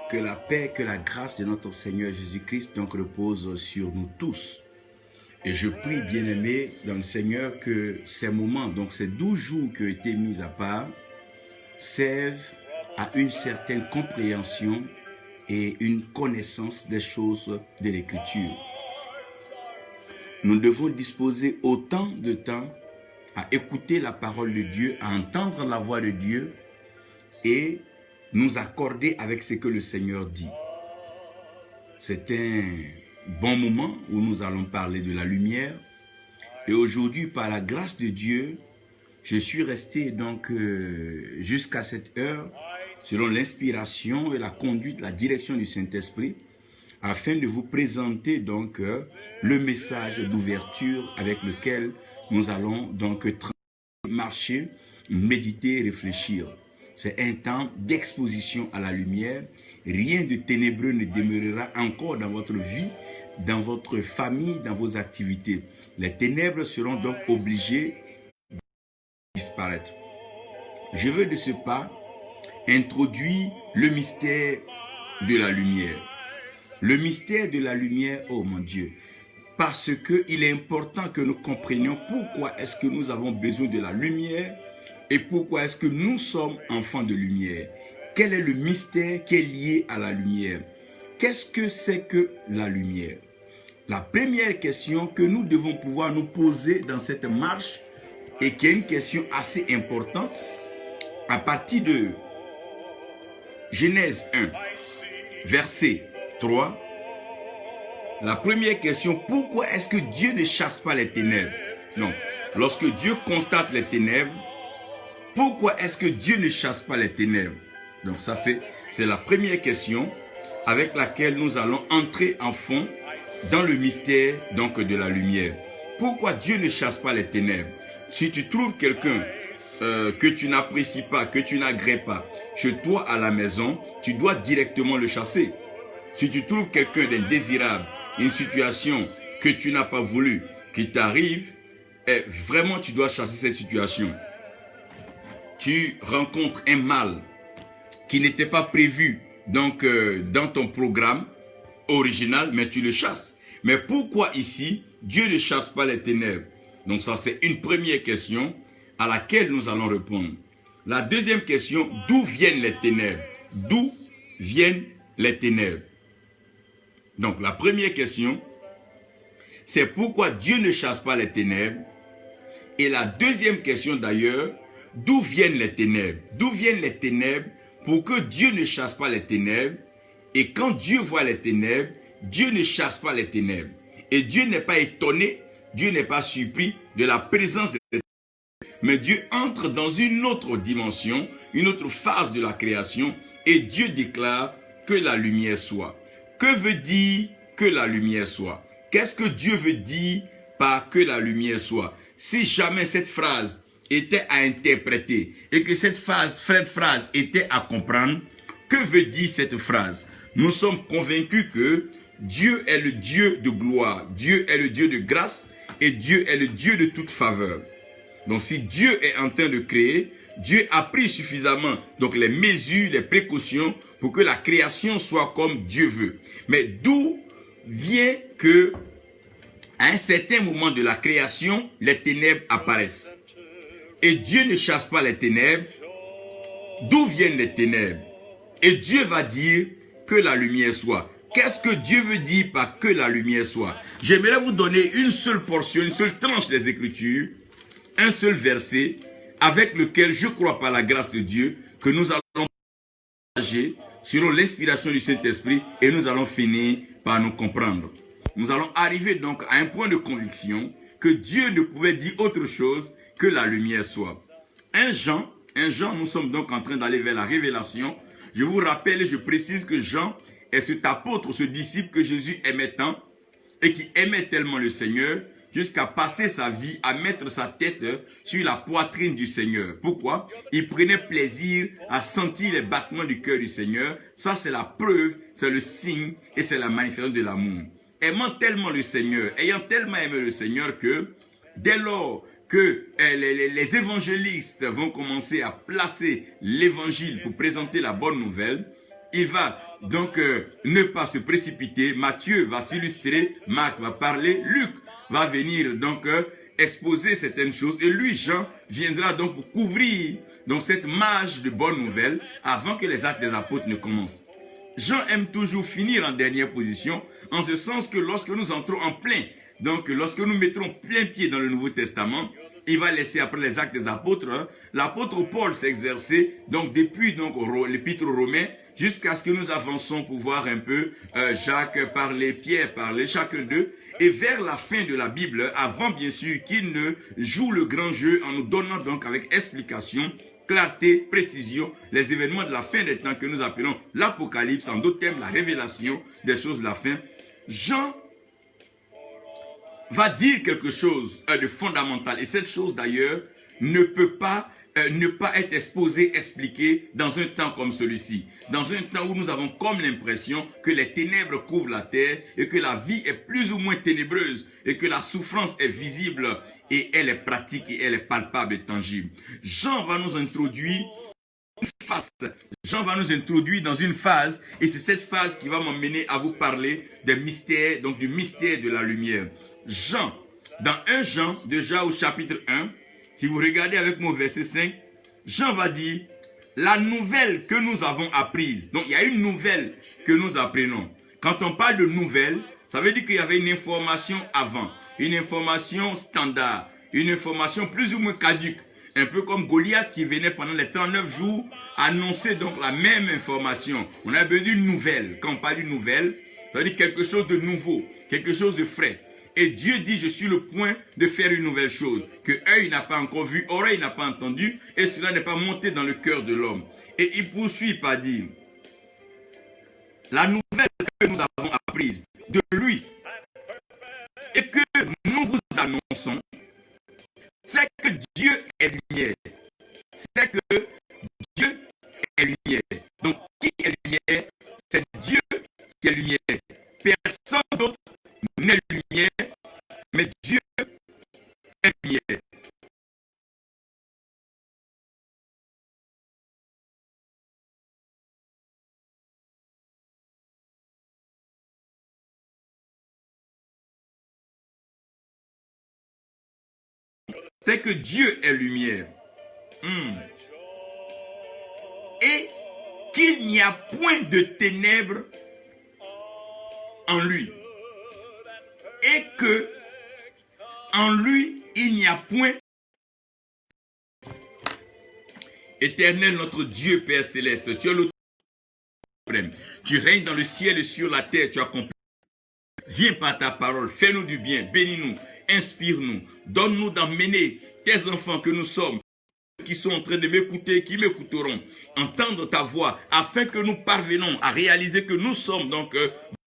Que la paix, que la grâce de notre Seigneur Jésus-Christ donc repose sur nous tous. Et je prie, bien-aimés dans le Seigneur, que ces moments, donc ces 12 jours qui ont été mis à part, servent à une certaine compréhension et une connaissance des choses de l'Écriture. Nous devons disposer autant de temps à écouter la parole de Dieu, à entendre la voix de Dieu et nous accorder avec ce que le Seigneur dit. C'est un bon moment où nous allons parler de la lumière. Et aujourd'hui, par la grâce de Dieu, je suis resté donc jusqu'à cette heure, selon l'inspiration et la conduite, la direction du Saint-Esprit, afin de vous présenter donc le message d'ouverture avec lequel nous allons donc marcher, méditer, réfléchir. C'est un temps d'exposition à la lumière. Rien de ténébreux ne demeurera encore dans votre vie, dans votre famille, dans vos activités. Les ténèbres seront donc obligées de disparaître. Je veux de ce pas introduire le mystère de la lumière. Le mystère de la lumière, oh mon Dieu, parce qu'il est important que nous comprenions pourquoi est-ce que nous avons besoin de la lumière et pourquoi est-ce que nous sommes enfants de lumière. Quel est le mystère qui est lié à la lumière? Qu'est-ce que c'est que la lumière? La première question que nous devons pouvoir nous poser dans cette marche et qui est une question assez importante, à partir de Genèse 1, verset 3, la première question, pourquoi est-ce que Dieu ne chasse pas les ténèbres? Non, lorsque Dieu constate les ténèbres, pourquoi est-ce que Dieu ne chasse pas les ténèbres? Donc ça c'est la première question avec laquelle nous allons entrer en fond dans le mystère donc de la lumière. Pourquoi Dieu ne chasse pas les ténèbres? Si tu trouves quelqu'un que tu n'apprécies pas, que tu n'agrées pas, chez toi à la maison, tu dois directement le chasser. Si tu trouves quelqu'un d'indésirable, une situation que tu n'as pas voulu, qui t'arrive, vraiment tu dois chasser cette situation. Tu rencontres un mal qui n'était pas prévu donc dans ton programme original, mais tu le chasses. Mais pourquoi ici, Dieu ne chasse pas les ténèbres? Donc ça, c'est une première question à laquelle nous allons répondre. La deuxième question, d'où viennent les ténèbres? D'où viennent les ténèbres? Donc la première question, c'est pourquoi Dieu ne chasse pas les ténèbres? Et la deuxième question d'ailleurs, d'où viennent les ténèbres? D'où viennent les ténèbres pour que Dieu ne chasse pas les ténèbres? Et quand Dieu voit les ténèbres, Dieu ne chasse pas les ténèbres. Et Dieu n'est pas étonné, Dieu n'est pas surpris de la présence des ténèbres. Mais Dieu entre dans une autre dimension, une autre phase de la création, et Dieu déclare que la lumière soit. Que veut dire que la lumière soit? Qu'est-ce que Dieu veut dire par que la lumière soit? Si jamais cette phrase était à interpréter et que cette phrase était à comprendre, que veut dire cette phrase? Nous sommes convaincus que Dieu est le Dieu de gloire, Dieu est le Dieu de grâce et Dieu est le Dieu de toute faveur. Donc si Dieu est en train de créer, Dieu a pris suffisamment donc les mesures, les précautions pour que la création soit comme Dieu veut. Mais d'où vient que à un certain moment de la création, les ténèbres apparaissent? Et Dieu ne chasse pas les ténèbres. D'où viennent les ténèbres? Et Dieu va dire que la lumière soit. Qu'est-ce que Dieu veut dire par que la lumière soit? J'aimerais vous donner une seule portion, une seule tranche des Écritures, un seul verset avec lequel je crois par la grâce de Dieu que nous allons partager selon l'inspiration du Saint-Esprit et nous allons finir par nous comprendre. Nous allons arriver donc à un point de conviction que Dieu ne pouvait dire autre chose que la lumière soit. 1 Jean, nous sommes donc en train d'aller vers la révélation. Je vous rappelle et je précise que Jean est cet apôtre, ce disciple que Jésus aimait tant et qui aimait tellement le Seigneur jusqu'à passer sa vie à mettre sa tête sur la poitrine du Seigneur. Pourquoi? Il prenait plaisir à sentir les battements du cœur du Seigneur. Ça, c'est la preuve, c'est le signe et c'est la manifestation de l'amour. Aimant tellement le Seigneur, ayant tellement aimé le Seigneur que dès lors que les évangélistes vont commencer à placer l'évangile pour présenter la bonne nouvelle, il va donc ne pas se précipiter. Matthieu va s'illustrer, Marc va parler, Luc va venir donc exposer certaines choses. Et lui, Jean, viendra donc pour couvrir donc cette marge de bonnes nouvelles avant que les actes des apôtres ne commencent. Jean aime toujours finir en dernière position, en ce sens que lorsque nous entrons en plein, donc lorsque nous mettrons plein pied dans le Nouveau Testament, il va laisser après les actes des apôtres, l'apôtre Paul s'exercer, donc depuis donc l'épître aux Romains, jusqu'à ce que nous avançons pour voir un peu Jacques parler, Pierre parler, chacun d'eux. Et vers la fin de la Bible, avant bien sûr qu'il ne joue le grand jeu en nous donnant donc avec explication, clarté, précision, les événements de la fin des temps que nous appelons l'Apocalypse, en d'autres termes la révélation des choses de la fin, Jean va dire quelque chose de fondamental. Et cette chose d'ailleurs ne peut pas ne pas être exposée, expliquée dans un temps comme celui-ci. Dans un temps où nous avons comme l'impression que les ténèbres couvrent la terre et que la vie est plus ou moins ténébreuse et que la souffrance est visible et elle est pratique et elle est palpable et tangible. Jean va nous introduire dans une phase et c'est cette phase qui va m'emmener à vous parler des mystères, donc du mystère de la lumière. Jean, dans 1 Jean, déjà au chapitre 1, si vous regardez avec mon verset 5, Jean va dire, la nouvelle que nous avons apprise. Donc il y a une nouvelle que nous apprenons. Quand on parle de nouvelle, ça veut dire qu'il y avait une information avant, une information standard, une information plus ou moins caduque. Un peu comme Goliath qui venait pendant les 39 jours annoncer donc la même information. On a besoin d'une nouvelle. Quand on parle d'une nouvelle, ça veut dire quelque chose de nouveau, quelque chose de frais. Et Dieu dit, je suis le point de faire une nouvelle chose, que œil n'a pas encore vu, oreille n'a pas entendu, et cela n'est pas monté dans le cœur de l'homme. Et il poursuit par dire, la nouvelle que nous avons apprise de lui, et que nous vous annonçons, c'est que Dieu est lumière. C'est que Dieu est lumière. Donc, qui est lumière? C'est Dieu qui est lumière. Personne d'autre n'est lumière, mais Dieu est lumière. C'est que Dieu est lumière. Et qu'il n'y a point de ténèbres en lui. Et que en lui, il n'y a point. Éternel notre Dieu, Père Céleste, tu es le suprême. Tu règnes dans le ciel et sur la terre, tu as accompli. Viens par ta parole, fais-nous du bien, bénis-nous, inspire-nous, donne-nous d'emmener tes enfants que nous sommes, qui sont en train de m'écouter, qui m'écouteront, entendre ta voix, afin que nous parvenons à réaliser que nous sommes donc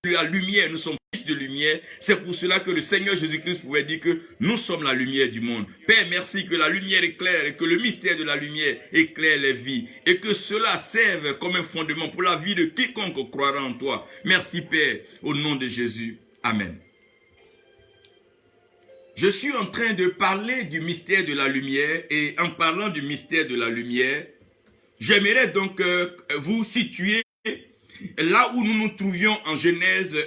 la lumière, nous sommes fils de lumière. C'est pour cela que le Seigneur Jésus-Christ pouvait dire que nous sommes la lumière du monde. Père, merci que la lumière éclaire et que le mystère de la lumière éclaire les vies et que cela serve comme un fondement pour la vie de quiconque croira en toi. Merci Père, au nom de Jésus. Amen. Je suis en train de parler du mystère de la lumière et en parlant du mystère de la lumière, j'aimerais donc vous situer là où nous nous trouvions en Genèse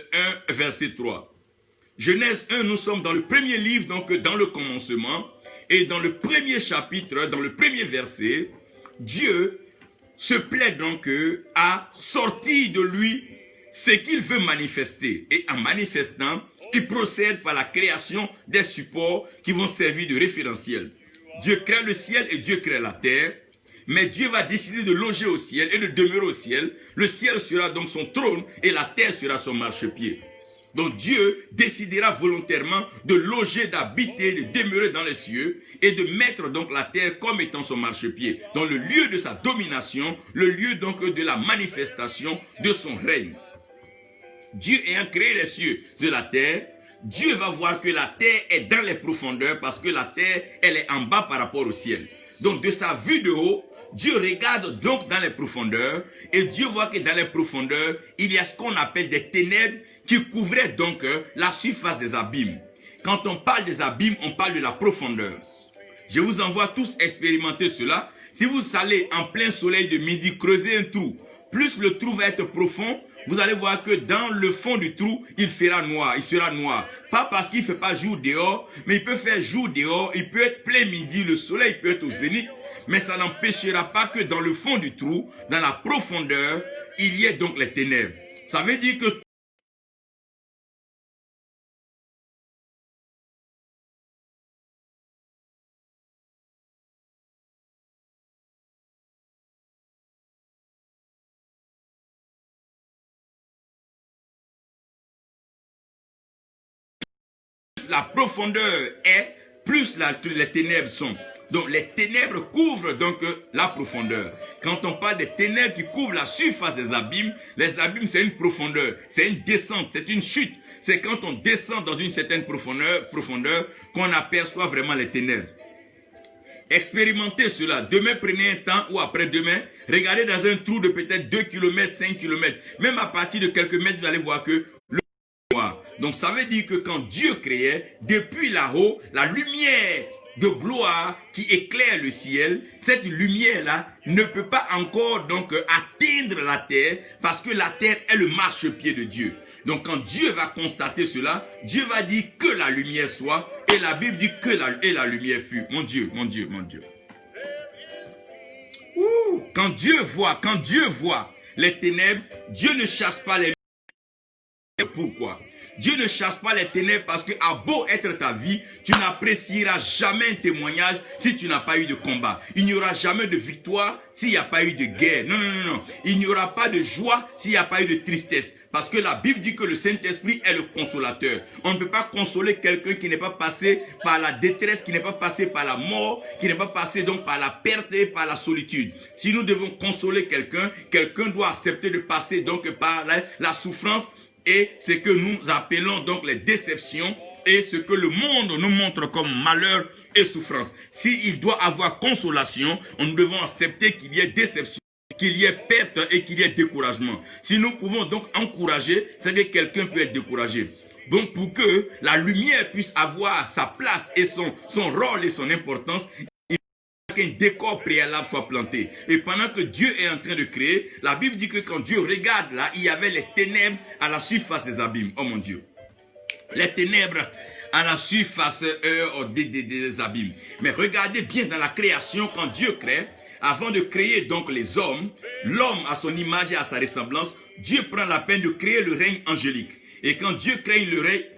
1, verset 3. Genèse 1, nous sommes dans le premier livre, donc dans le commencement, et dans le premier chapitre, dans le premier verset, Dieu se plaît donc à sortir de lui ce qu'il veut manifester. Et en manifestant, il procède par la création des supports qui vont servir de référentiel. Dieu crée le ciel et Dieu crée la terre. Mais Dieu va décider de loger au ciel et de demeurer au ciel. Le ciel sera donc son trône et la terre sera son marchepied. Donc Dieu décidera volontairement de loger, d'habiter, de demeurer dans les cieux et de mettre donc la terre comme étant son marchepied. Dans le lieu de sa domination, le lieu donc de la manifestation de son règne. Dieu ayant créé les cieux et la terre, Dieu va voir que la terre est dans les profondeurs parce que la terre, elle est en bas par rapport au ciel. Donc de sa vue de haut, Dieu regarde donc dans les profondeurs et Dieu voit que dans les profondeurs, il y a ce qu'on appelle des ténèbres qui couvraient donc la surface des abîmes. Quand on parle des abîmes, on parle de la profondeur. Je vous envoie tous expérimenter cela. Si vous allez en plein soleil de midi creuser un trou plus le trou va être profond, vous allez voir que dans le fond du trou, il fera noir, il sera noir. Pas parce qu'il ne fait pas jour dehors, mais il peut faire jour dehors, il peut être plein midi, le soleil peut être au zénith, mais ça n'empêchera pas que dans le fond du trou, dans la profondeur, il y ait donc les ténèbres. Ça veut dire que la profondeur est, plus les ténèbres sont. Donc les ténèbres couvrent donc la profondeur. Quand on parle des ténèbres qui couvrent la surface des abîmes, les abîmes c'est une profondeur, c'est une descente, c'est une chute. C'est quand on descend dans une certaine profondeur qu'on aperçoit vraiment les ténèbres. Expérimentez cela. Demain, prenez un temps ou après-demain, regardez dans un trou de peut-être 2 km, 5 km. Même à partir de quelques mètres, vous allez voir que le noir. Donc ça veut dire que quand Dieu créait, depuis là-haut, la lumière de gloire qui éclaire le ciel, cette lumière-là ne peut pas encore donc atteindre la terre parce que la terre est le marchepied de Dieu. Donc quand Dieu va constater cela, Dieu va dire que la lumière soit et la Bible dit que la lumière fut. Mon Dieu, mon Dieu, mon Dieu. Ouh, quand Dieu voit les ténèbres, Dieu ne chasse pas les lumières. Pourquoi? Dieu ne chasse pas les ténèbres parce que à beau être ta vie, tu n'apprécieras jamais un témoignage si tu n'as pas eu de combat. Il n'y aura jamais de victoire s'il n'y a pas eu de guerre. Non, non, non, non. Il n'y aura pas de joie s'il n'y a pas eu de tristesse. Parce que la Bible dit que le Saint-Esprit est le consolateur. On ne peut pas consoler quelqu'un qui n'est pas passé par la détresse, qui n'est pas passé par la mort, qui n'est pas passé donc par la perte et par la solitude. Si nous devons consoler quelqu'un, quelqu'un doit accepter de passer donc par la souffrance et ce que nous appelons donc les déceptions et ce que le monde nous montre comme malheur et souffrance. S'il doit avoir consolation, nous devons accepter qu'il y ait déception, qu'il y ait perte et qu'il y ait découragement. Si nous pouvons donc encourager, c'est que quelqu'un peut être découragé. Donc pour que la lumière puisse avoir sa place et son rôle et son importance, qu'un décor préalable soit planté. Et pendant que Dieu est en train de créer, la Bible dit que quand Dieu regarde là, il y avait les ténèbres à la surface des abîmes. Oh mon Dieu. Les ténèbres à la surface des abîmes. Mais regardez bien dans la création, quand Dieu crée, avant de créer donc les hommes, l'homme à son image et à sa ressemblance, Dieu prend la peine de créer le règne angélique. Et quand Dieu crée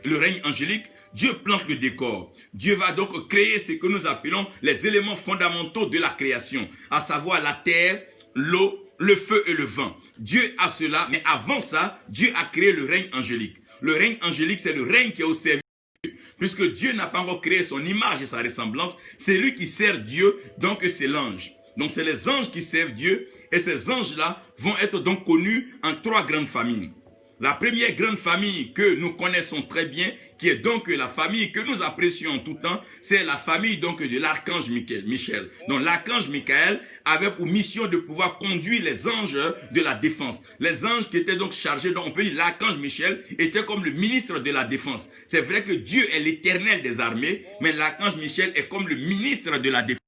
le règne angélique, Dieu plante le décor. Dieu va donc créer ce que nous appelons les éléments fondamentaux de la création, à savoir la terre, l'eau, le feu et le vent. Dieu a cela, mais avant ça, Dieu a créé le règne angélique. Le règne angélique, c'est le règne qui est au service de Dieu. Puisque Dieu n'a pas encore créé son image et sa ressemblance, c'est lui qui sert Dieu, donc c'est l'ange. Donc c'est les anges qui servent Dieu, et ces anges-là vont être donc connus en 3 grandes familles. La première grande famille que nous connaissons très bien, qui est donc la famille que nous apprécions en tout temps, c'est la famille donc de l'archange Michel. Donc l'archange Michael avait pour mission de pouvoir conduire les anges de la défense. Les anges qui étaient donc chargés, donc on peut dire l'archange Michel était comme le ministre de la défense. C'est vrai que Dieu est l'éternel des armées, mais l'archange Michel est comme le ministre de la défense.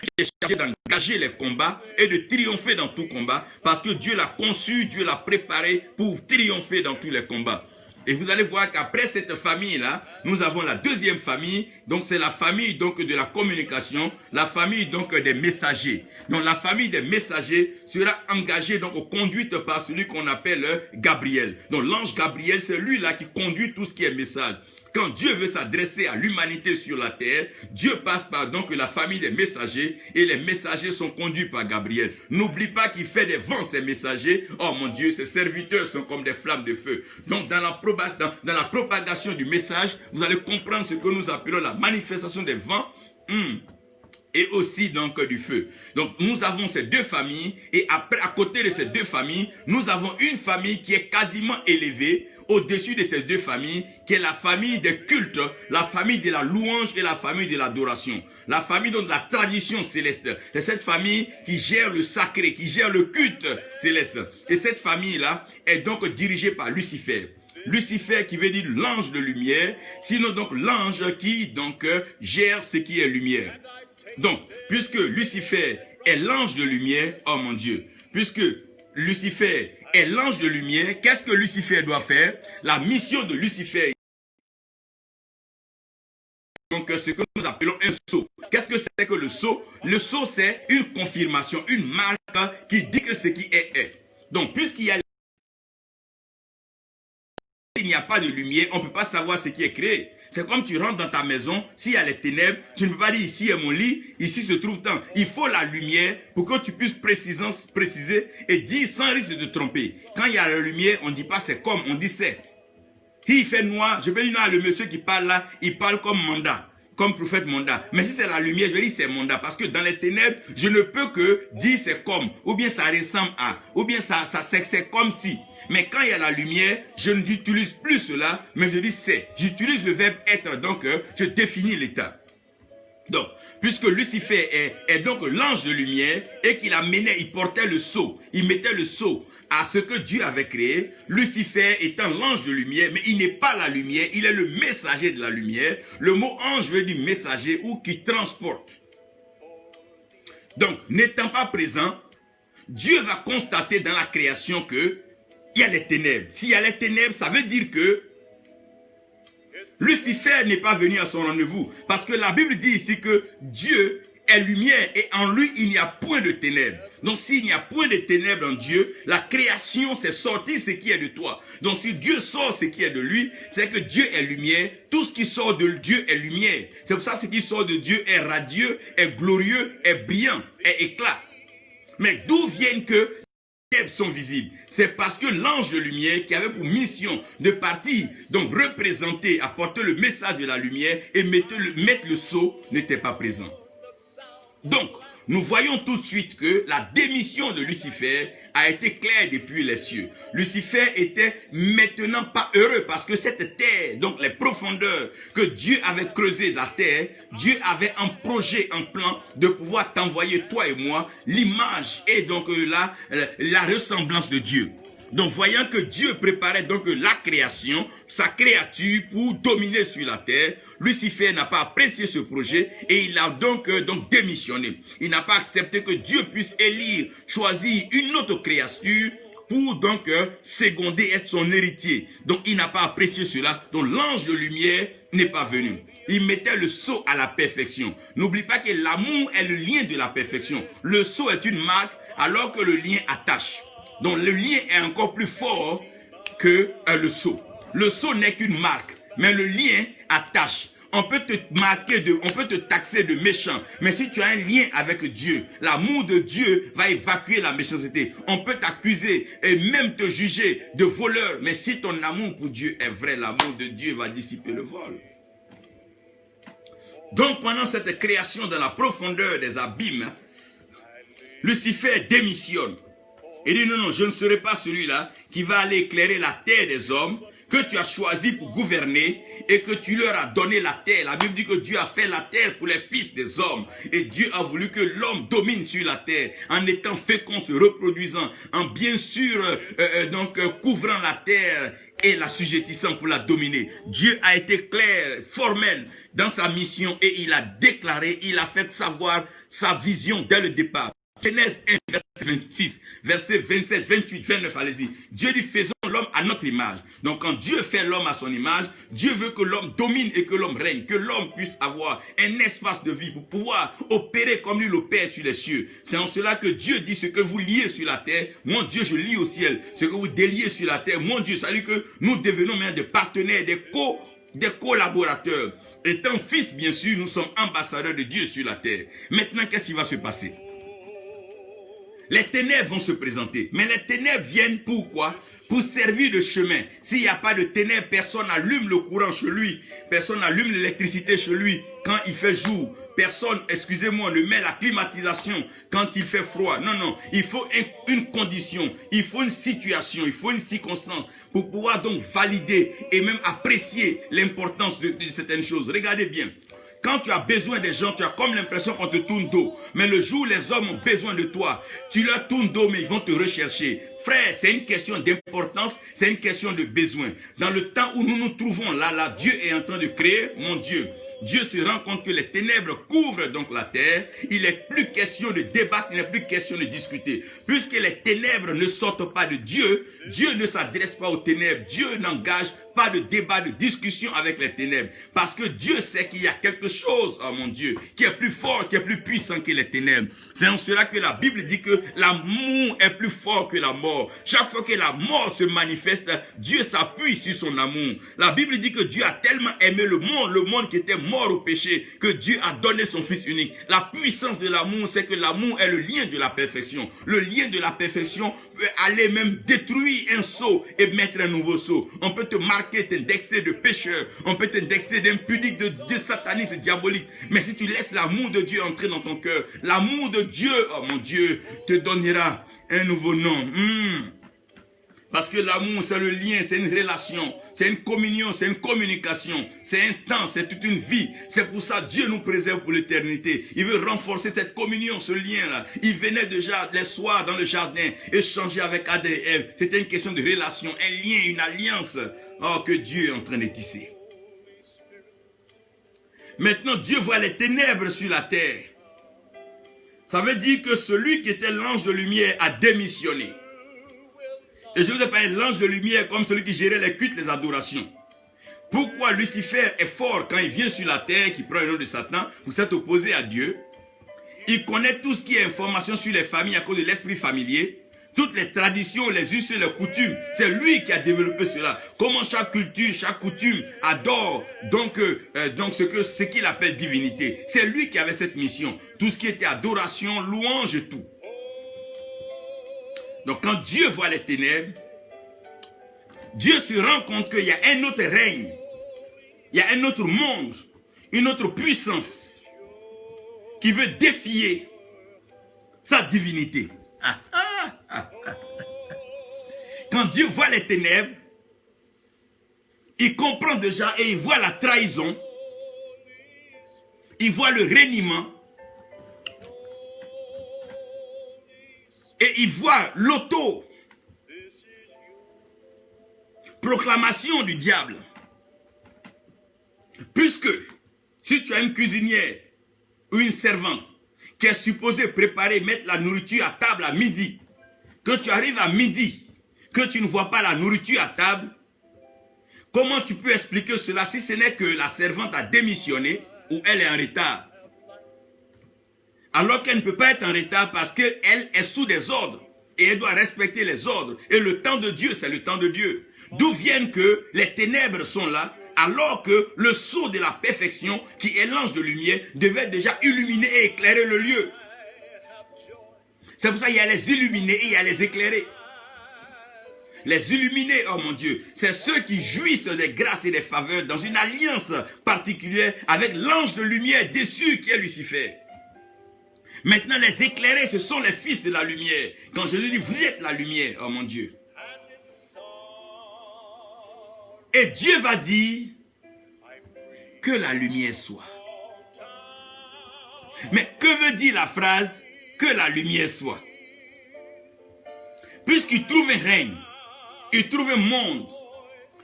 Il est chargé d'engager les combats et de triompher dans tout combat parce que Dieu l'a conçu, Dieu l'a préparé pour triompher dans tous les combats. Et vous allez voir qu'après cette famille-là, nous avons la deuxième famille. Donc c'est la famille donc de la communication, la famille donc des messagers. Donc la famille des messagers sera engagée donc conduite par celui qu'on appelle Gabriel. Donc l'ange Gabriel, c'est lui-là qui conduit tout ce qui est message. Quand Dieu veut s'adresser à l'humanité sur la terre, Dieu passe par donc la famille des messagers et les messagers sont conduits par Gabriel. N'oublie pas qu'il fait des vents ces messagers. Oh mon Dieu, ces serviteurs sont comme des flammes de feu. Donc dans la propagation du message, vous allez comprendre ce que nous appelons la manifestation des vents. Et aussi donc du feu. Donc nous avons ces 2 familles et après à côté de ces 2 familles, nous avons une famille qui est quasiment élevée au-dessus de ces 2 familles, qui est la famille des cultes, la famille de la louange et la famille de l'adoration. La famille donc de la tradition céleste. C'est cette famille qui gère le sacré, qui gère le culte céleste. Et cette famille-là est donc dirigée par Lucifer. Lucifer qui veut dire l'ange de lumière, sinon donc l'ange qui donc gère ce qui est lumière. Donc, puisque Lucifer est l'ange de lumière, oh mon Dieu, puisque Lucifer est l'ange de lumière, qu'est-ce que Lucifer doit faire? La mission de Lucifer, donc ce que nous appelons un sceau. Qu'est-ce que c'est que le sceau? Le sceau, c'est une confirmation, une marque qui dit que ce qui est. Donc, puisqu'il y a il n'y a pas de lumière, on ne peut pas savoir ce qui est créé. C'est comme tu rentres dans ta maison, s'il y a les ténèbres, tu ne peux pas dire ici est mon lit, ici se trouve tant. Il faut la lumière pour que tu puisses préciser et dire sans risque de te tromper. Quand il y a la lumière, on ne dit pas c'est comme, on dit c'est. S'il fait noir, je vais dire non, le monsieur qui parle là, il parle comme mandat, comme prophète mandat. Mais si c'est la lumière, je vais dire c'est mandat. Parce que dans les ténèbres, je ne peux que dire c'est comme, ou bien ça ressemble à, ou bien c'est comme si. Mais quand il y a la lumière, je n'utilise plus cela, mais je dis c'est. J'utilise le verbe être, donc je définis l'état. Donc, puisque Lucifer est donc l'ange de lumière et qu'il amenait, il portait le sceau, il mettait le sceau à ce que Dieu avait créé, Lucifer étant l'ange de lumière, mais il n'est pas la lumière, il est le messager de la lumière. Le mot ange veut dire messager ou qui transporte. Donc, n'étant pas présent, Dieu va constater dans la création que il y a les ténèbres. S'il y a les ténèbres, ça veut dire que Lucifer n'est pas venu à son rendez-vous. Parce que la Bible dit ici que Dieu est lumière et en lui, il n'y a point de ténèbres. Donc, s'il n'y a point de ténèbres en Dieu, la création, c'est sortir ce qui est de toi. Donc, si Dieu sort ce qui est de lui, c'est que Dieu est lumière. Tout ce qui sort de Dieu est lumière. C'est pour ça que ce qui sort de Dieu est radieux, est glorieux, est brillant, est éclat. Mais d'où viennent que ténèbres sont visibles? C'est parce que l'ange de lumière qui avait pour mission de partir, donc représenter, apporter le message de la lumière et mettre le sceau n'était pas présent. Donc, nous voyons tout de suite que la démission de Lucifer a été claire depuis les cieux. Lucifer était maintenant pas heureux parce que cette terre, donc les profondeurs que Dieu avait creusées de la terre, Dieu avait un projet, un plan de pouvoir t'envoyer toi et moi l'image et donc la ressemblance de Dieu. Donc voyant que Dieu préparait donc la création, sa créature pour dominer sur la terre, Lucifer n'a pas apprécié ce projet et il a donc démissionné. Il n'a pas accepté que Dieu puisse élire, choisir une autre créature pour donc seconder, être son héritier. Donc il n'a pas apprécié cela. Donc l'ange de lumière n'est pas venu. Il mettait le sceau à la perfection. N'oublie pas que l'amour est le lien de la perfection. Le sceau est une marque alors que le lien attache. Donc le lien est encore plus fort que le sceau. Le sceau n'est qu'une marque, mais le lien attache. On peut te marquer, on peut te taxer de méchant, mais si tu as un lien avec Dieu, l'amour de Dieu va évacuer la méchanceté. On peut t'accuser et même te juger de voleur, mais si ton amour pour Dieu est vrai, l'amour de Dieu va dissiper le vol. Donc pendant cette création dans la profondeur des abîmes, Lucifer démissionne. Il dit non, je ne serai pas celui-là qui va aller éclairer la terre des hommes que tu as choisi pour gouverner et que tu leur as donné la terre. La Bible dit que Dieu a fait la terre pour les fils des hommes et Dieu a voulu que l'homme domine sur la terre en étant fécond, se reproduisant, en bien sûr couvrant la terre et la sujettissant pour la dominer. Dieu a été clair, formel dans sa mission et il a déclaré, il a fait savoir sa vision dès le départ. Genèse 1, verset 26, verset 27, 28, 29, allez-y. Dieu dit, faisons l'homme à notre image. Donc quand Dieu fait l'homme à son image, Dieu veut que l'homme domine et que l'homme règne, que l'homme puisse avoir un espace de vie pour pouvoir opérer comme lui l'opère sur les cieux. C'est en cela que Dieu dit, ce que vous liez sur la terre, mon Dieu, je lie au ciel. Ce que vous déliez sur la terre, mon Dieu, ça veut dire que nous devenons maintenant des partenaires, des collaborateurs. Étant fils, bien sûr, nous sommes ambassadeurs de Dieu sur la terre. Maintenant, qu'est-ce qui va se passer? Les ténèbres vont se présenter. Mais les ténèbres viennent pourquoi? Pour servir de chemin. S'il n'y a pas de ténèbres, personne n'allume le courant chez lui. Personne n'allume l'électricité chez lui quand il fait jour. Personne, excusez-moi, ne met la climatisation quand il fait froid. Non, non. Il faut une condition. Il faut une situation. Il faut une circonstance pour pouvoir donc valider et même apprécier l'importance de certaines choses. Regardez bien. Quand tu as besoin des gens, tu as comme l'impression qu'on te tourne dos. Mais le jour où les hommes ont besoin de toi, tu leur tournes dos, mais ils vont te rechercher. Frère, c'est une question d'importance, c'est une question de besoin. Dans le temps où nous nous trouvons là, Dieu est en train de créer, mon Dieu. Dieu se rend compte que les ténèbres couvrent donc la terre. Il n'est plus question de débattre, il n'est plus question de discuter. Puisque les ténèbres ne sortent pas de Dieu, Dieu ne s'adresse pas aux ténèbres. Dieu n'engage pas de débat, de discussion avec les ténèbres. Parce que Dieu sait qu'il y a quelque chose, oh mon Dieu, qui est plus fort, qui est plus puissant que les ténèbres. C'est en cela que la Bible dit que l'amour est plus fort que la mort. Chaque fois que la mort se manifeste, Dieu s'appuie sur son amour. La Bible dit que Dieu a tellement aimé le monde qui était mort au péché, que Dieu a donné son Fils unique. La puissance de l'amour, c'est que l'amour est le lien de la perfection. Le lien de la perfection peut aller même détruire un sceau et mettre un nouveau sceau. On peut te marquer, t'indexer de pécheur. On peut t'indexer d'impudique, de satanisme diabolique. Mais si tu laisses l'amour de Dieu entrer dans ton cœur, l'amour de Dieu, oh mon Dieu, te donnera un nouveau nom. Parce que l'amour, c'est le lien, c'est une relation, c'est une communion, c'est une communication, c'est un temps, c'est toute une vie. C'est pour ça que Dieu nous préserve pour l'éternité. Il veut renforcer cette communion, ce lien-là. Il venait déjà les soirs dans le jardin, échanger avec Adam et Ève. C'était une question de relation, un lien, une alliance que Dieu est en train de tisser. Maintenant, Dieu voit les ténèbres sur la terre. Ça veut dire que celui qui était l'ange de lumière a démissionné. Et je vous ai parlé de l'ange de lumière comme celui qui gérait les cultes, les adorations. Pourquoi Lucifer est fort quand il vient sur la terre, qui prend le nom de Satan, pour s'être opposé à Dieu? Il connaît tout ce qui est information sur les familles à cause de l'esprit familier. Toutes les traditions, les us et les coutumes, c'est lui qui a développé cela. Comment chaque culture, chaque coutume adore donc ce qu'il appelle divinité. C'est lui qui avait cette mission. Tout ce qui était adoration, louange et tout. Donc quand Dieu voit les ténèbres, Dieu se rend compte qu'il y a un autre règne, il y a un autre monde, une autre puissance qui veut défier sa divinité. Quand Dieu voit les ténèbres, il comprend déjà et il voit la trahison, il voit le reniement, et il voit l'auto-proclamation du diable. Puisque, si tu as une cuisinière ou une servante qui est supposée préparer, mettre la nourriture à table à midi, que tu arrives à midi, que tu ne vois pas la nourriture à table, comment tu peux expliquer cela si ce n'est que la servante a démissionné ou elle est en retard? Alors qu'elle ne peut pas être en retard parce qu'elle est sous des ordres. Et elle doit respecter les ordres. Et le temps de Dieu, c'est le temps de Dieu. D'où viennent que les ténèbres sont là, alors que le sceau de la perfection, qui est l'ange de lumière, devait déjà illuminer et éclairer le lieu. C'est pour ça qu'il y a les illuminés et il y a les éclairés. Les illuminés, oh mon Dieu, c'est ceux qui jouissent des grâces et des faveurs dans une alliance particulière avec l'ange de lumière déçu qui est Lucifer. Maintenant, les éclairés, ce sont les fils de la lumière. Quand je lui dis, vous êtes la lumière, oh mon Dieu. Et Dieu va dire que la lumière soit. Mais que veut dire la phrase que la lumière soit? Puisqu'il trouve un règne, il trouve un monde,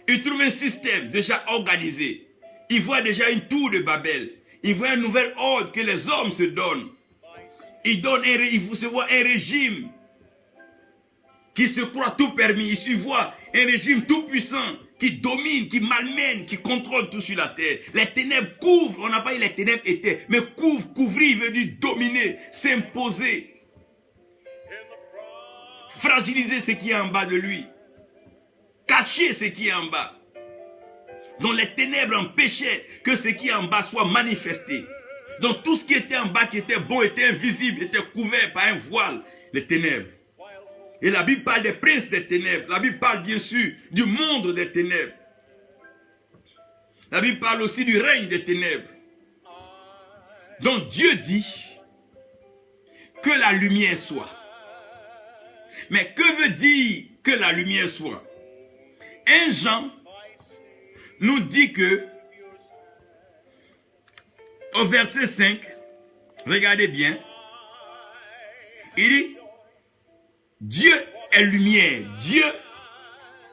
il trouve un système déjà organisé. Il voit déjà une tour de Babel. Il voit un nouvel ordre que les hommes se donnent. Il se voit un régime qui se croit tout permis. Il se voit un régime tout puissant qui domine, qui malmène, qui contrôle tout sur la terre. Les ténèbres couvrent, on n'a pas dit les ténèbres étaient, mais couvrir veut dire dominer, s'imposer, fragiliser ce qui est en bas de lui, cacher ce qui est en bas. Donc les ténèbres empêchaient que ce qui est en bas soit manifesté. Donc tout ce qui était en bas, qui était bon, était invisible, était couvert par un voile, les ténèbres. Et la Bible parle des princes des ténèbres. La Bible parle bien sûr du monde des ténèbres. La Bible parle aussi du règne des ténèbres. Donc Dieu dit que la lumière soit. Mais que veut dire que la lumière soit? 1 Jean nous dit que au verset 5, regardez bien, il dit, Dieu est lumière, Dieu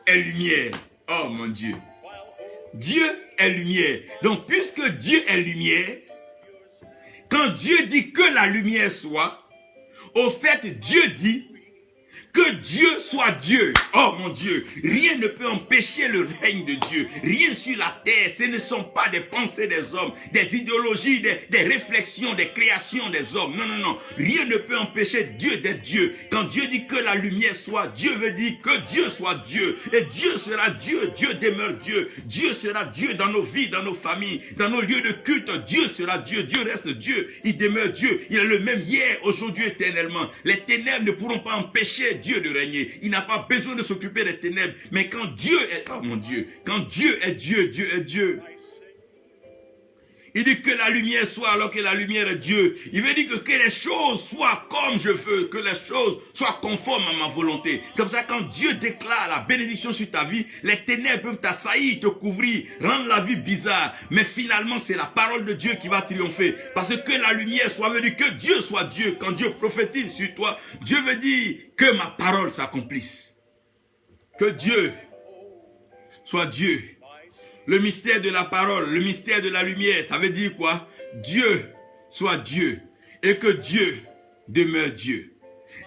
est lumière. Oh mon Dieu, Dieu est lumière. Donc, puisque Dieu est lumière, quand Dieu dit que la lumière soit, au fait, Dieu dit que Dieu soit Dieu. Oh mon Dieu, rien ne peut empêcher le règne de Dieu. Rien sur la terre, ce ne sont pas des pensées des hommes, des idéologies, des réflexions, des créations des hommes. Non, non, non. Rien ne peut empêcher Dieu d'être Dieu. Quand Dieu dit que la lumière soit, Dieu veut dire que Dieu soit Dieu. Et Dieu sera Dieu. Dieu demeure Dieu. Dieu sera Dieu dans nos vies, dans nos familles, dans nos lieux de culte. Dieu sera Dieu. Dieu reste Dieu. Il demeure Dieu. Il est le même hier, aujourd'hui, éternellement. Les ténèbres ne pourront pas empêcher Dieu de régner. Il n'a pas besoin de s'occuper des ténèbres. Mais quand Dieu est, oh mon Dieu, quand Dieu est Dieu, Dieu est Dieu. Il dit que la lumière soit alors que la lumière est Dieu. Il veut dire que les choses soient comme je veux, que les choses soient conformes à ma volonté. C'est pour ça que quand Dieu déclare la bénédiction sur ta vie, les ténèbres peuvent t'assaillir, te couvrir, rendre la vie bizarre. Mais finalement, c'est la parole de Dieu qui va triompher. Parce que la lumière soit veut dire que Dieu soit Dieu. Quand Dieu prophétise sur toi, Dieu veut dire que ma parole s'accomplisse. Que Dieu soit Dieu. Le mystère de la parole, le mystère de la lumière, ça veut dire quoi? Dieu soit Dieu et que Dieu demeure Dieu.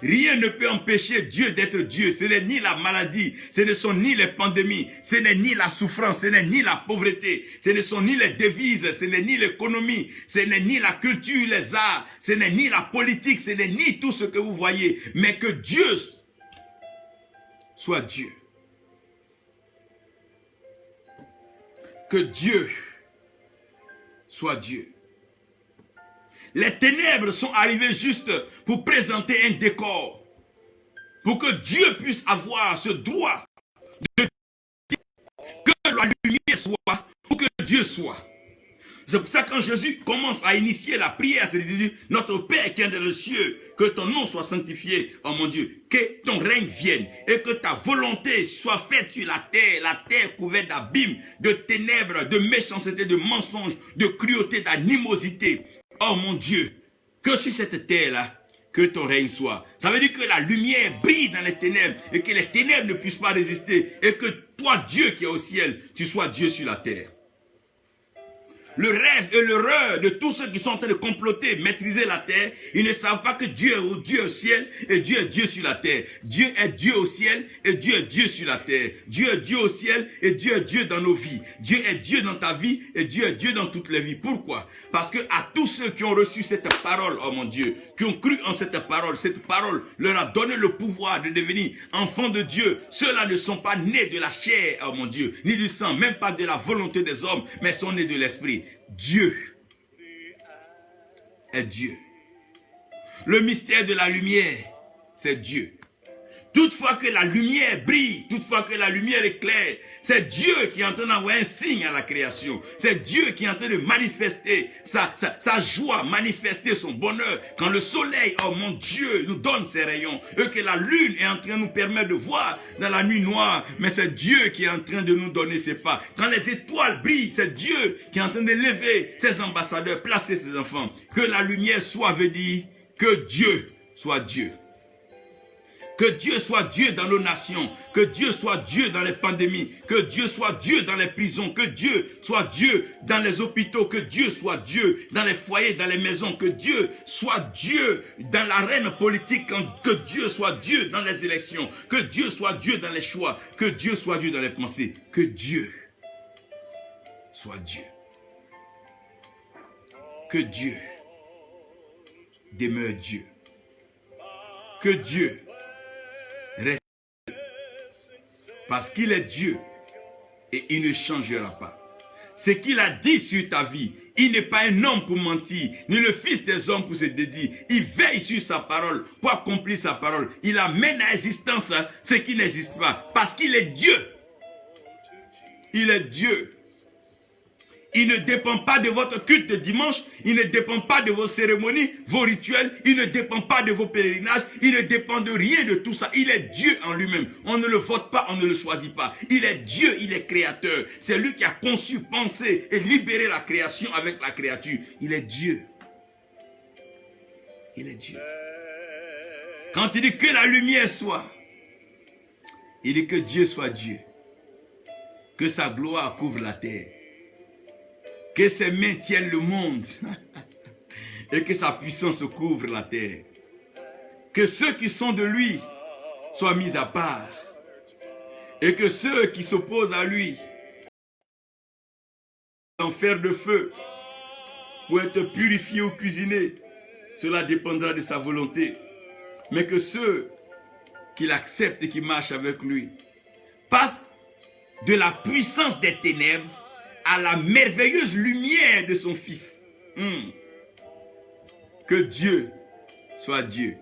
Rien ne peut empêcher Dieu d'être Dieu. Ce n'est ni la maladie, ce ne sont ni les pandémies, ce n'est ni la souffrance, ce n'est ni la pauvreté, ce ne sont ni les devises, ce n'est ni l'économie, ce n'est ni la culture, les arts, ce n'est ni la politique, ce n'est ni tout ce que vous voyez, mais que Dieu soit Dieu. Que Dieu soit Dieu. Les ténèbres sont arrivées juste pour présenter un décor. Pour que Dieu puisse avoir ce droit de dire que la lumière soit ou que Dieu soit. C'est pour ça que quand Jésus commence à initier la prière, c'est de dire, notre Père qui est dans les cieux, que ton nom soit sanctifié, oh mon Dieu, que ton règne vienne et que ta volonté soit faite sur la terre couverte d'abîmes, de ténèbres, de méchanceté, de mensonges, de cruauté, d'animosité. Oh mon Dieu, que sur cette terre-là, que ton règne soit. Ça veut dire que la lumière brille dans les ténèbres et que les ténèbres ne puissent pas résister et que toi, Dieu qui es au ciel, tu sois Dieu sur la terre. Le rêve et l'erreur de tous ceux qui sont en train de comploter, maîtriser la terre, ils ne savent pas que Dieu est Dieu au ciel et Dieu est Dieu sur la terre. Dieu est Dieu au ciel et Dieu est Dieu sur la terre. Dieu est Dieu au ciel et Dieu est Dieu dans nos vies. Dieu est Dieu dans ta vie et Dieu est Dieu dans toutes les vies. Pourquoi? Parce que à tous ceux qui ont reçu cette parole, oh mon Dieu, qui ont cru en cette parole leur a donné le pouvoir de devenir enfants de Dieu. Ceux-là ne sont pas nés de la chair, oh mon Dieu, ni du sang, même pas de la volonté des hommes, mais sont nés de l'esprit. Dieu est Dieu. Le mystère de la lumière, c'est Dieu. Toutefois que la lumière brille, toutefois que la lumière éclaire, c'est Dieu qui est en train d'envoyer un signe à la création. C'est Dieu qui est en train de manifester sa joie, manifester son bonheur. Quand le soleil, oh mon Dieu, nous donne ses rayons, et que la lune est en train de nous permettre de voir dans la nuit noire, mais c'est Dieu qui est en train de nous donner ses pas. Quand les étoiles brillent, c'est Dieu qui est en train de lever ses ambassadeurs, placer ses enfants. Que la lumière soit, veut dire que Dieu soit Dieu. Que Dieu soit Dieu dans nos nations, que Dieu soit Dieu dans les pandémies, que Dieu soit Dieu dans les prisons, que Dieu soit Dieu dans les hôpitaux, que Dieu soit Dieu dans les foyers, dans les maisons, que Dieu soit Dieu dans l'arène politique, que Dieu soit Dieu dans les élections, que Dieu soit Dieu dans les choix, que Dieu soit Dieu dans les pensées, que Dieu soit Dieu. Que Dieu demeure Dieu. Que Dieu reste parce qu'il est Dieu et il ne changera pas. Ce qu'il a dit sur ta vie, il n'est pas un homme pour mentir, ni le fils des hommes pour se dédire. Il veille sur sa parole pour accomplir sa parole. Il amène à existence ce qui n'existe pas parce qu'il est Dieu. Il est Dieu. Il ne dépend pas de votre culte de dimanche, il ne dépend pas de vos cérémonies, vos rituels, il ne dépend pas de vos pèlerinages, il ne dépend de rien de tout ça. Il est Dieu en lui-même. On ne le vote pas, on ne le choisit pas. Il est Dieu, il est créateur. C'est lui qui a conçu, pensé et libéré la création avec la créature. Il est Dieu. Il est Dieu. Quand il dit que la lumière soit, il dit que Dieu soit Dieu. Que sa gloire couvre la terre. Que ses mains tiennent le monde et que sa puissance couvre la terre. Que ceux qui sont de lui soient mis à part et que ceux qui s'opposent à lui en fer de feu pour être purifiés ou cuisinés, cela dépendra de sa volonté. Mais que ceux qui l'acceptent et qui marchent avec lui passent de la puissance des ténèbres à la merveilleuse lumière de son Fils. Que Dieu soit Dieu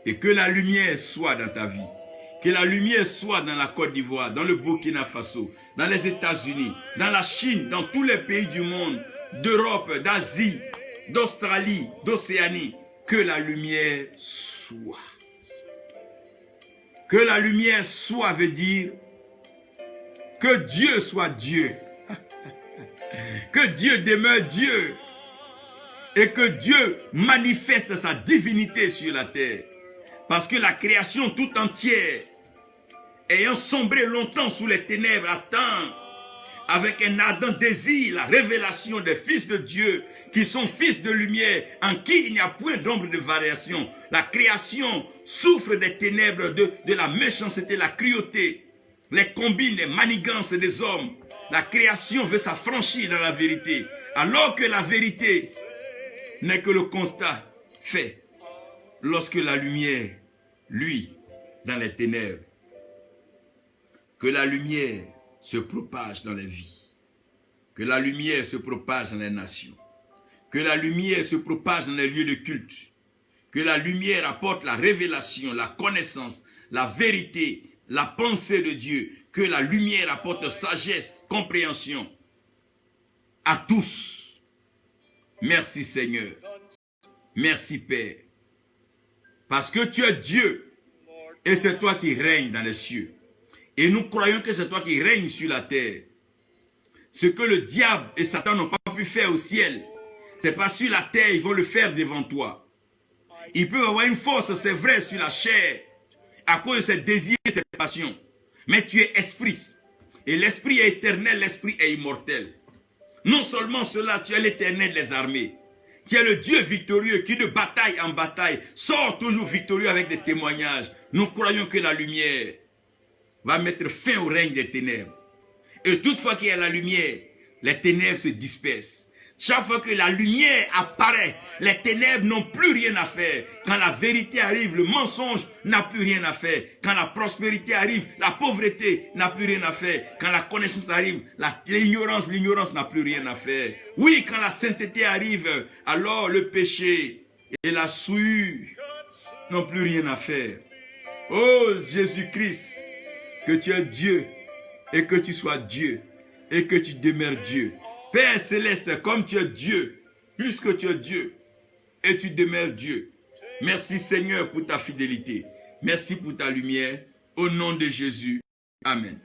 et que la lumière soit dans ta vie. Que la lumière soit dans la Côte d'Ivoire, dans le Burkina Faso, dans les États-Unis, dans la Chine, dans tous les pays du monde, d'Europe, d'Asie, d'Australie, d'Océanie. Que la lumière soit. Que la lumière soit veut dire que Dieu soit Dieu. Que Dieu demeure Dieu. Et que Dieu manifeste sa divinité sur la terre. Parce que la création tout entière, ayant sombré longtemps sous les ténèbres, attend avec un ardent désir la révélation des fils de Dieu, qui sont fils de lumière, en qui il n'y a point d'ombre de variation. La création souffre des ténèbres, de la méchanceté, la cruauté, les combines, les manigances des hommes. La création veut s'affranchir dans la vérité, alors que la vérité n'est que le constat fait lorsque la lumière, lui, dans les ténèbres. Que la lumière se propage dans les vies. Que la lumière se propage dans les nations. Que la lumière se propage dans les lieux de culte. Que la lumière apporte la révélation, la connaissance, la vérité, la pensée de Dieu. Que la lumière apporte sagesse, compréhension à tous. Merci Seigneur. Merci Père. Parce que tu es Dieu et c'est toi qui règnes dans les cieux. Et nous croyons que c'est toi qui règnes sur la terre. Ce que le diable et Satan n'ont pas pu faire au ciel, c'est pas sur la terre, ils vont le faire devant toi. Ils peuvent avoir une force, c'est vrai, sur la chair, à cause de ses désirs et ses passions. Mais tu es esprit. Et l'esprit est éternel, l'esprit est immortel. Non seulement cela, tu es l'éternel des armées. Tu es le Dieu victorieux qui de bataille en bataille sort toujours victorieux avec des témoignages. Nous croyons que la lumière va mettre fin au règne des ténèbres. Et toutefois qu'il y a la lumière, les ténèbres se dispersent. Chaque fois que la lumière apparaît, les ténèbres n'ont plus rien à faire. Quand la vérité arrive, le mensonge n'a plus rien à faire. Quand la prospérité arrive, la pauvreté n'a plus rien à faire. Quand la connaissance arrive, l'ignorance n'a plus rien à faire. Oui, quand la sainteté arrive, alors le péché et la souillure n'ont plus rien à faire. Oh Jésus-Christ, que tu es Dieu et que tu sois Dieu et que tu demeures Dieu. Père Céleste, comme tu es Dieu, puisque tu es Dieu et tu demeures Dieu. Merci Seigneur pour ta fidélité. Merci pour ta lumière. Au nom de Jésus. Amen.